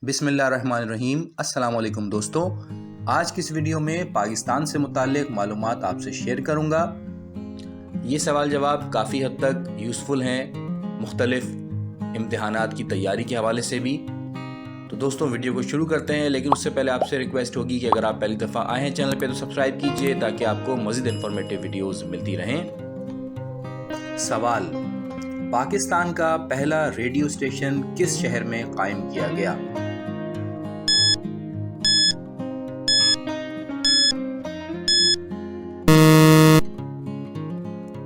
बिस्मिल्लाहिर्रहमानिर्रहीम। अस्सलाम वालेकुम दोस्तों, आज की इस वीडियो में पाकिस्तान से मुताल्लिक मालूमात आपसे शेयर करूंगा। ये सवाल जवाब काफ़ी हद तक यूज़फुल हैं, मुख्तलिफ इम्तिहानात की तैयारी के हवाले से भी। तो दोस्तों वीडियो को शुरू करते हैं, लेकिन उससे पहले आपसे रिक्वेस्ट होगी कि अगर आप पहली दफ़ा आए हैं चैनल पे तो सब्सक्राइब कीजिए ताकि आपको मज़ीद इन्फॉर्मेटिव वीडियोज़ मिलती रहें। सवाल: पाकिस्तान का पहला रेडियो स्टेशन किस शहर में कायम किया गया?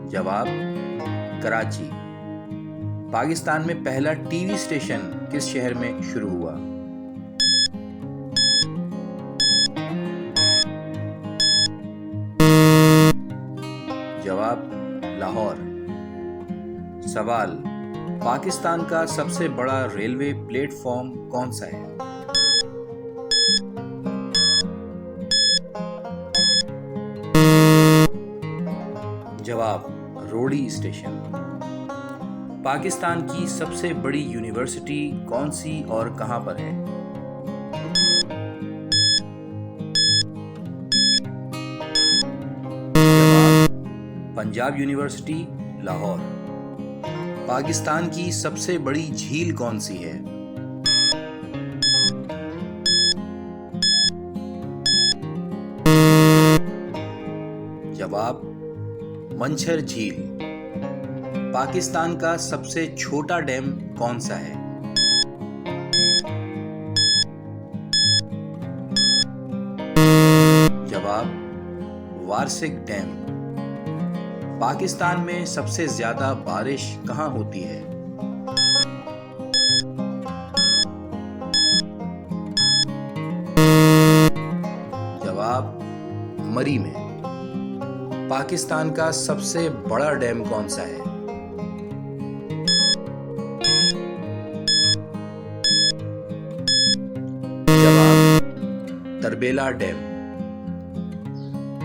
जवाब: कराची। पाकिस्तान में पहला टीवी स्टेशन किस शहर में शुरू हुआ? जवाब: लाहौर। सवाल: पाकिस्तान का सबसे बड़ा रेलवे प्लेटफॉर्म कौन सा है? जवाब: रोडी स्टेशन। पाकिस्तान की सबसे बड़ी यूनिवर्सिटी कौन सी और कहां पर है? जवाब: पंजाब यूनिवर्सिटी, लाहौर। पाकिस्तान की सबसे बड़ी झील कौन सी है? जवाब: मंछर झील। पाकिस्तान का सबसे छोटा डैम कौन सा है? जवाब: वार्सिक डैम। पाकिस्तान में सबसे ज्यादा बारिश कहां होती है? जवाब: मरी में। पाकिस्तान का सबसे बड़ा डैम कौन सा है? जवाब: Tarbela dam.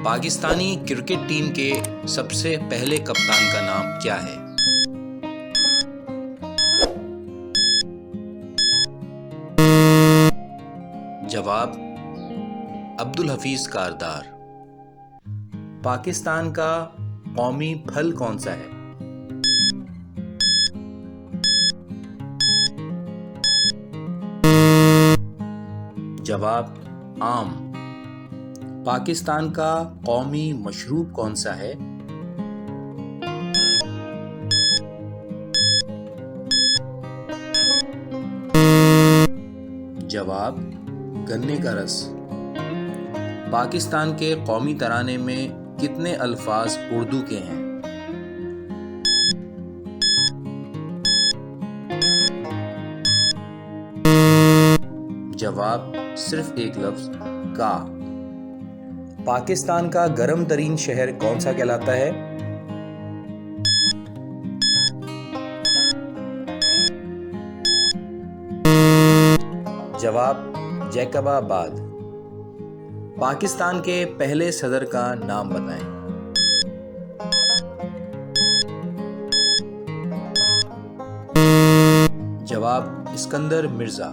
Pakistani cricket team के सबसे पहले कप्तान का नाम क्या है? जवाब: अब्दुल हफीज कारदार। पाकिस्तान का कौमी फल कौन सा है? जवाब: आम। पाकिस्तान का कौमी मशरूब कौन सा है? जवाब: गन्ने का रस। पाकिस्तान के कौमी तराने में कितने अल्फाज उर्दू के हैं? जवाब: सिर्फ एक लफ्ज, का। पाकिस्तान का गर्म तरीन शहर कौन सा कहलाता है? जवाब: जैकबाबाद। पाकिस्तान के पहले सदर का नाम बताएं। जवाब: इस्कंदर मिर्जा।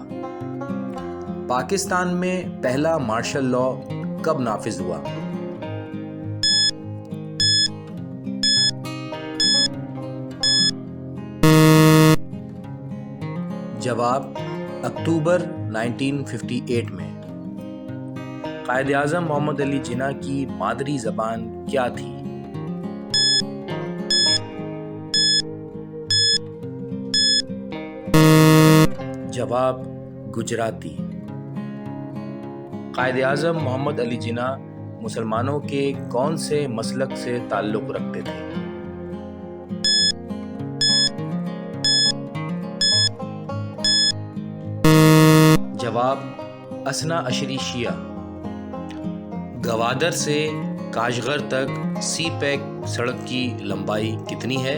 पाकिस्तान में पहला मार्शल लॉ कब नाफिज हुआ? जवाब: अक्टूबर 1958 में। कायद आज़म मोहम्मद अली जिन्ना की मादरी ज़बान क्या थी? जवाब: गुजराती। कायद आज़म मोहम्मद अली जिन्ना मुसलमानों के कौन से मसलक से ताल्लुक़ रखते थे? जवाब: असना अशरी शिया। गवादर से काशगर तक सी पैक सड़क की लंबाई कितनी है?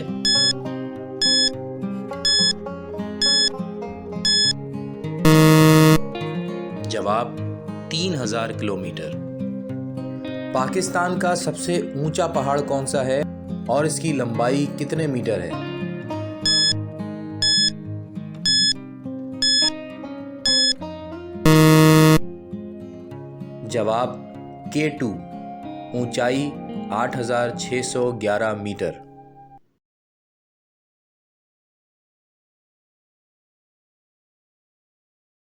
जवाब: 3000 किलोमीटर। पाकिस्तान का सबसे ऊंचा पहाड़ कौन सा है और इसकी लंबाई कितने मीटर है? जवाब K2 ऊंचाई 8611 मीटर।